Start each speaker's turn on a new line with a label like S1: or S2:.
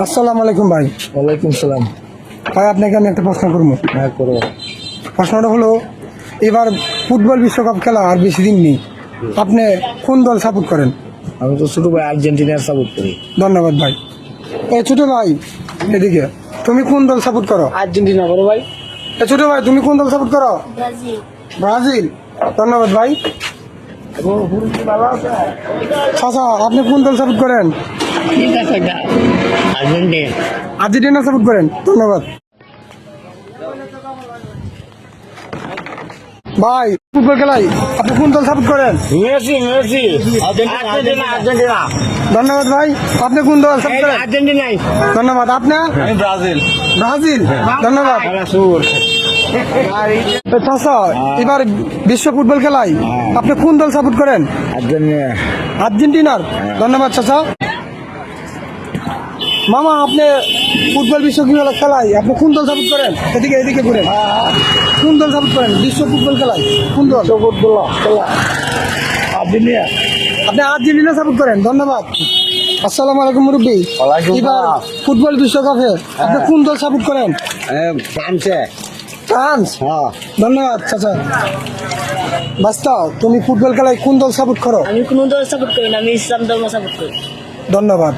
S1: আসসালামু আলাইকুম ভাই।
S2: ওয়ালাইকুম সালাম।
S1: ভাই আপনাকে আমি একটা প্রশ্ন করবো।
S2: হ্যাঁ করো।
S1: প্রশ্নটা হলো, এবার ফুটবল বিশ্বকাপ খেলা আর বেশি দিন নেই, আপনি কোন দল সাপোর্ট করেন?
S2: আমি তো ছোট ভাই আর্জেন্টিনার সাপোর্ট করি।
S1: ধন্যবাদ ভাই। এই ছোট ভাই এদিকে, তুমি কোন দল সাপোর্ট করো?
S2: আর্জেন্টিনা বড় ভাই।
S1: এই ছোট ভাই তুমি কোন দল সাপোর্ট করো?
S3: ব্রাজিল।
S1: ব্রাজিল। ধন্যবাদ ভাই। চাচা আপনি কোন দল সাপোর্ট করেন?
S2: ঠিক আছে আর্জেন্টিনা।
S1: আর্জেন্টিনা সাপোর্ট করেন। ধন্যবাদ ভাই। ফুটবল খেলায় আপনি কোন দল সাপোর্ট করেন?
S2: Messi Messi Argentina Argentina.
S1: ধন্যবাদ ভাই। আপনি কোন দল সাপোর্ট করেন?
S2: আর্জেন্টিনাই।
S1: ধন্যবাদ। আপনার?
S2: আমি ব্রাজিল।
S1: ব্রাজিল। ধন্যবাদ। চাচা এবার বিশ্ব ফুটবল খেলায় আপনি কোন দল সাপোর্ট করেন?
S2: আর্জেন্টিনা।
S1: আর্জেন্টিনার। ধন্যবাদ চাচা। মামা আপনি ফুটবল বিশ্ব খেলায় আপনি কোন দল সাপোর্ট করেন? এদিকে এদিকে ঘুরেন। কোন দল সাপোর্ট করেন বিশ্ব ফুটবল খেলায়? কোন দল?
S2: আর্জেন্টিনা।
S1: আপনি আর্জেন্টিনা সাপোর্ট করেন। ধন্যবাদ। আসসালামু আলাইকুম মুরব্বী।
S2: ওয়ালাইকুম
S1: এবার
S2: আসসালাম।
S1: ফুটবল বিশ্বকাপে আপনি কোন দল সাপোর্ট করেন?
S2: ফ্রান্সে।
S1: ফ্রান্স।
S2: হ্যাঁ।
S1: ধন্যবাদ চাচা। বাস্তা তুমি ফুটবল খেলায় কোন দল সাপোর্ট করো?
S3: আমি কোনো দল সাপোর্ট করি না, আমি ইসলাম ধর্ম সাপোর্ট করি।
S1: ধন্যবাদ।